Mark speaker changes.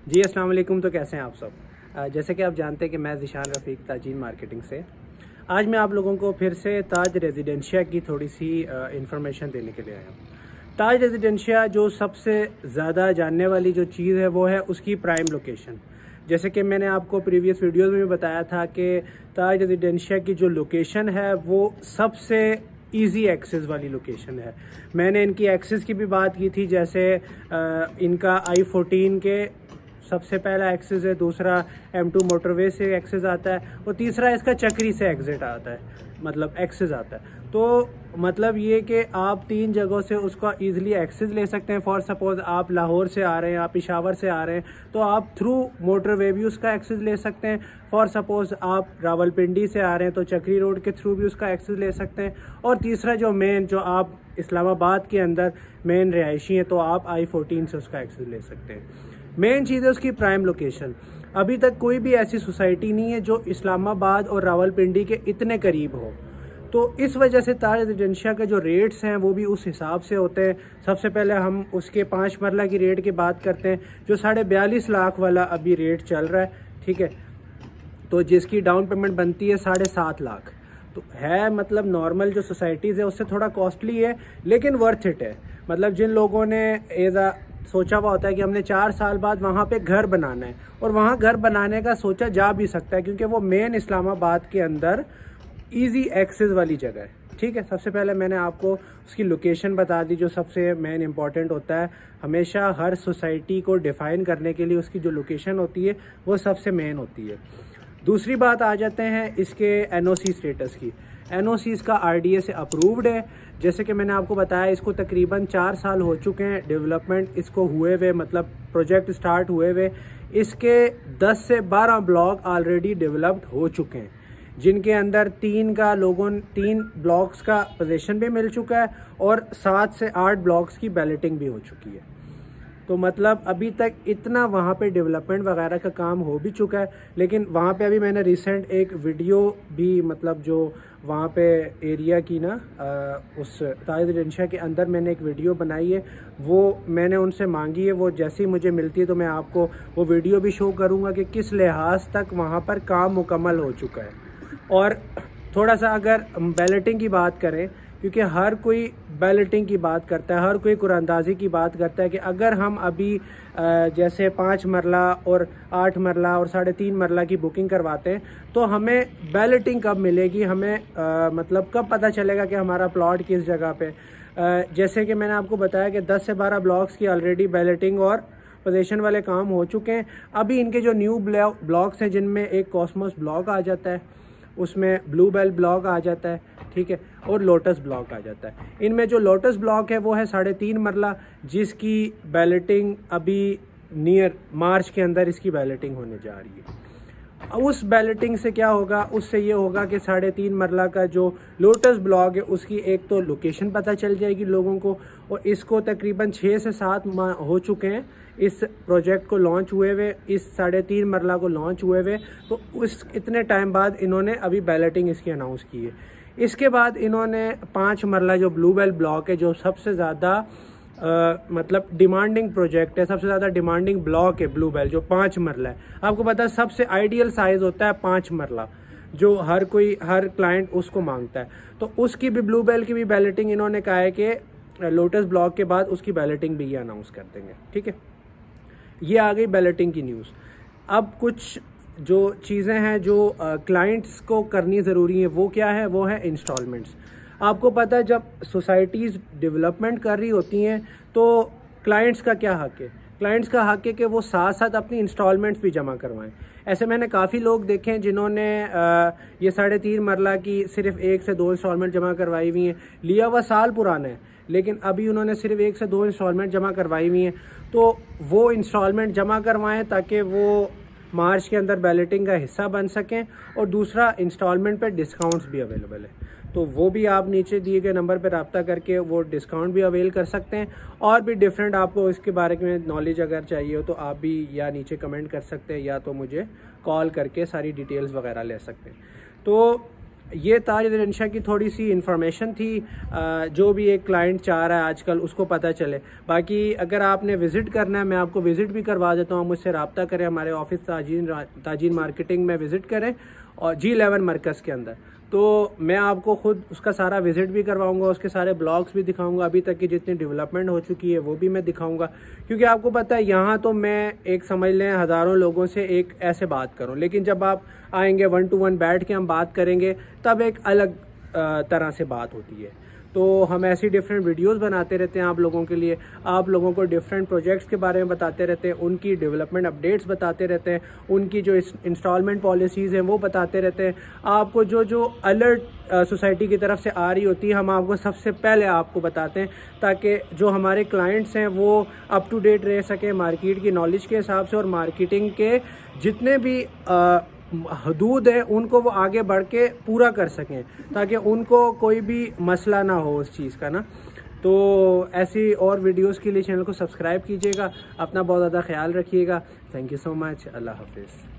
Speaker 1: जी अस्सलाम वालेकुम। तो कैसे हैं आप सब? जैसे कि आप जानते हैं कि मैं ज़िशान रफ़ीक ताजीन मार्केटिंग से आज मैं आप लोगों को फिर से ताज रेजिडेंशिया की थोड़ी सी इंफॉर्मेशन देने के लिए आया हूँ। ताज रेजिडेंशिया जो सबसे ज़्यादा जानने वाली जो चीज़ है वो है उसकी प्राइम लोकेशन। जैसे कि मैंने आपको प्रीवियस वीडियोज़ में भी बताया था कि ताज रेजिडेंशिया की जो लोकेशन है वो सबसे ईज़ी एक्सेस वाली लोकेशन है। मैंने इनकी एक्सेस की भी बात की थी, जैसे इनका I-14 के सबसे पहला एक्सेस है, दूसरा M2 मोटरवे से एक्सेस आता है और तीसरा इसका चक्री से एग्जिट आता है, मतलब एक्सेस आता है। तो मतलब ये कि आप 3 जगहों से उसका ईज़िली एक्सेस ले सकते हैं। फॉर सपोज़ आप लाहौर से आ रहे हैं, आप पेशावर से आ रहे हैं, तो आप थ्रू मोटरवे भी उसका एक्सेस ले सकते हैं। फॉर सपोज़ आप रावलपिंडी से आ रहे हैं तो चक्री रोड के थ्रू भी उसका एक्सेस ले सकते हैं। और तीसरा जो आप इस्लामाबाद के अंदर मेन रिहायशी हैं तो आप I-14 से उसका एक्सेस ले सकते हैं। मेन चीज़ है उसकी प्राइम लोकेशन। अभी तक कोई भी ऐसी सोसाइटी नहीं है जो इस्लामाबाद और रावलपिंडी के इतने करीब हो, तो इस वजह से ताज रेजिडेंशिया के जो रेट्स हैं वो भी उस हिसाब से होते हैं। सबसे पहले हम उसके 5 मरला की रेट की बात करते हैं, जो 42.5 लाख वाला अभी रेट चल रहा है, ठीक है। तो जिसकी डाउन पेमेंट बनती है 7.5 लाख, तो है मतलब नॉर्मल जो सोसाइटीज़ है उससे थोड़ा कॉस्टली है, लेकिन वर्थ इट है। मतलब जिन लोगों ने सोचा हुआ होता है कि हमने 4 साल बाद वहाँ पे घर बनाना है, और वहाँ घर बनाने का सोचा जा भी सकता है क्योंकि वो मेन इस्लामाबाद के अंदर इजी एक्सेस वाली जगह है, ठीक है। सबसे पहले मैंने आपको उसकी लोकेशन बता दी, जो सबसे मेन इंपॉर्टेंट होता है। हमेशा हर सोसाइटी को डिफ़ाइन करने के लिए उसकी जो लोकेशन होती है वो सबसे मेन होती है। दूसरी बात आ जाते हैं इसके NOC स्टेटस की। NOC इसका RDA से अप्रूव्ड है। जैसे कि मैंने आपको बताया, इसको तकरीबन 4 साल हो चुके हैं डेवलपमेंट इसको हुए हुए, मतलब प्रोजेक्ट स्टार्ट हुए हुए। इसके 10 से 12 ब्लॉक ऑलरेडी डेवलप्ड हो चुके हैं, जिनके अंदर 3 ब्लॉक्स का पोजीशन भी मिल चुका है और 7 से 8 ब्लॉक्स की बैलेटिंग भी हो चुकी है। तो मतलब अभी तक इतना वहाँ पे डेवलपमेंट वगैरह का काम हो भी चुका है। लेकिन वहाँ पे अभी मैंने रिसेंट एक वीडियो भी, मतलब जो वहाँ पे एरिया की ना उस ताज रेजिडेंशिया के अंदर मैंने एक वीडियो बनाई है, वो मैंने उनसे मांगी है। वो जैसे ही मुझे मिलती है तो मैं आपको वो वीडियो भी शो करूँगा कि किस लिहाज तक वहाँ पर काम मुकम्मल हो चुका है। और थोड़ा सा अगर बैलेटिंग की बात करें, क्योंकि हर कोई बैलेटिंग की बात करता है, हर कोई कुरानंदाजी की बात करता है कि अगर हम अभी जैसे 5 मरला और 8 मरला और 3.5 मरला की बुकिंग करवाते हैं तो हमें बैलेटिंग कब मिलेगी, हमें मतलब कब पता चलेगा कि हमारा प्लॉट किस जगह पे। जैसे कि मैंने आपको बताया कि 10 से 12 ब्लॉक्स की ऑलरेडी बैलेटिंग और पोजीशन वाले काम हो चुके हैं। अभी इनके जो न्यू ब्लॉक्स हैं, जिनमें एक कॉस्मोस ब्लॉक आ जाता है, उसमें ब्लू बेल ब्लॉक आ जाता है, ठीक है, और लोटस ब्लॉक आ जाता है। इनमें जो लोटस ब्लॉक है वो है 3.5 मरला, जिसकी बैलेटिंग अभी नियर मार्च के अंदर इसकी बैलेटिंग होने जा रही है। उस बैलेटिंग से क्या होगा, उससे ये होगा कि 3.5 मरला का जो लोटस ब्लॉक है उसकी एक तो लोकेशन पता चल जाएगी लोगों को, और इसको तकरीबन 6 से 7 माह हो चुके हैं इस प्रोजेक्ट को लॉन्च हुए हुए, इस 3.5 मरला को लॉन्च हुए हुए। तो उस इतने टाइम बाद इन्होंने अभी बैलेटिंग इसकी अनाउंस की है। इसके बाद इन्होंने 5 मरला जो ब्लू बेल ब्लॉक है, जो सबसे ज़्यादा मतलब डिमांडिंग प्रोजेक्ट है, सबसे ज़्यादा डिमांडिंग ब्लॉक है ब्लू बेल, जो 5 मरला है। आपको पता है सबसे आइडियल साइज़ होता है 5 मरला, जो हर क्लाइंट उसको मांगता है। तो उसकी भी ब्लू बेल की भी बैलेटिंग इन्होंने कहा है कि लोटस ब्लॉक के बाद उसकी बैलेटिंग भी ये अनाउंस कर देंगे, ठीक है। ये आ गई बैलेटिंग की न्यूज़। अब कुछ जो चीज़ें हैं जो क्लाइंट्स को करनी ज़रूरी है, वो क्या है, वो है इंस्टॉलमेंट्स। आपको पता है जब सोसाइटीज़ डेवलपमेंट कर रही होती हैं तो क्लाइंट्स का क्या हक है, क्लाइंट्स का हक है कि वो साथ साथ अपनी इंस्टॉलमेंट्स भी जमा करवाएं। ऐसे मैंने काफ़ी लोग देखे हैं जिन्होंने ये 3.5 मरला की सिर्फ 1 से 2 इंस्टॉलमेंट जमा करवाई हुई हैं। लिया हुआ साल पुराना है, लेकिन अभी उन्होंने सिर्फ 1 से 2 इंस्टॉलमेंट जमा करवाई हुई हैं। तो वो इंस्टॉलमेंट जमा करवाएं ताकि वो मार्च के अंदर बैलेटिंग का हिस्सा बन सकें। और दूसरा, इंस्टॉलमेंट पे डिस्काउंट्स भी अवेलेबल है, तो वो भी आप नीचे दिए गए नंबर पर रब्ता करके वो डिस्काउंट भी अवेल कर सकते हैं। और भी डिफरेंट आपको इसके बारे में नॉलेज अगर चाहिए हो तो आप भी या नीचे कमेंट कर सकते हैं, या तो मुझे कॉल करके सारी डिटेल्स वगैरह ले सकते हैं। तो ये ताज रेजिडेंशिया की थोड़ी सी इंफॉर्मेशन थी, जो भी एक क्लाइंट चाह रहा है आजकल उसको पता चले। बाकी अगर आपने विज़िट करना है, मैं आपको विज़िट भी करवा देता हूँ, मुझसे रब्ता करें, हमारे ऑफिस ताजीन मार्केटिंग में विज़िट करें और G11 मरकज़ के अंदर। तो मैं आपको ख़ुद उसका सारा विज़िट भी करवाऊंगा, उसके सारे ब्लॉग्स भी दिखाऊंगा, अभी तक की जितनी डेवलपमेंट हो चुकी है वो भी मैं दिखाऊंगा। क्योंकि आपको पता है यहाँ तो मैं एक समझ लें हज़ारों लोगों से एक ऐसे बात करूँ, लेकिन जब आप आएंगे 1 to 1 बैठ के हम बात करेंगे तब एक अलग तरह से बात होती है। तो हम ऐसी डिफरेंट वीडियोस बनाते रहते हैं आप लोगों के लिए, आप लोगों को डिफरेंट प्रोजेक्ट्स के बारे में बताते रहते हैं, उनकी डेवलपमेंट अपडेट्स बताते रहते हैं, उनकी जो इंस्टॉलमेंट पॉलिसीज़ हैं वो बताते रहते हैं। आपको जो अलर्ट सोसाइटी की तरफ से आ रही होती है हम आपको सबसे पहले आपको बताते हैं, ताकि जो हमारे क्लाइंट्स हैं वो अप टू डेट रह सकें मार्केट की नॉलेज के हिसाब से, और मार्केटिंग के जितने भी हदूद है उनको वो आगे बढ़ के पूरा कर सकें, ताकि उनको कोई भी मसला ना हो उस चीज़ का ना। तो ऐसी और वीडियोस के लिए चैनल को सब्सक्राइब कीजिएगा। अपना बहुत ज़्यादा ख्याल रखिएगा। Thank you so much. अल्लाह हाफिज़।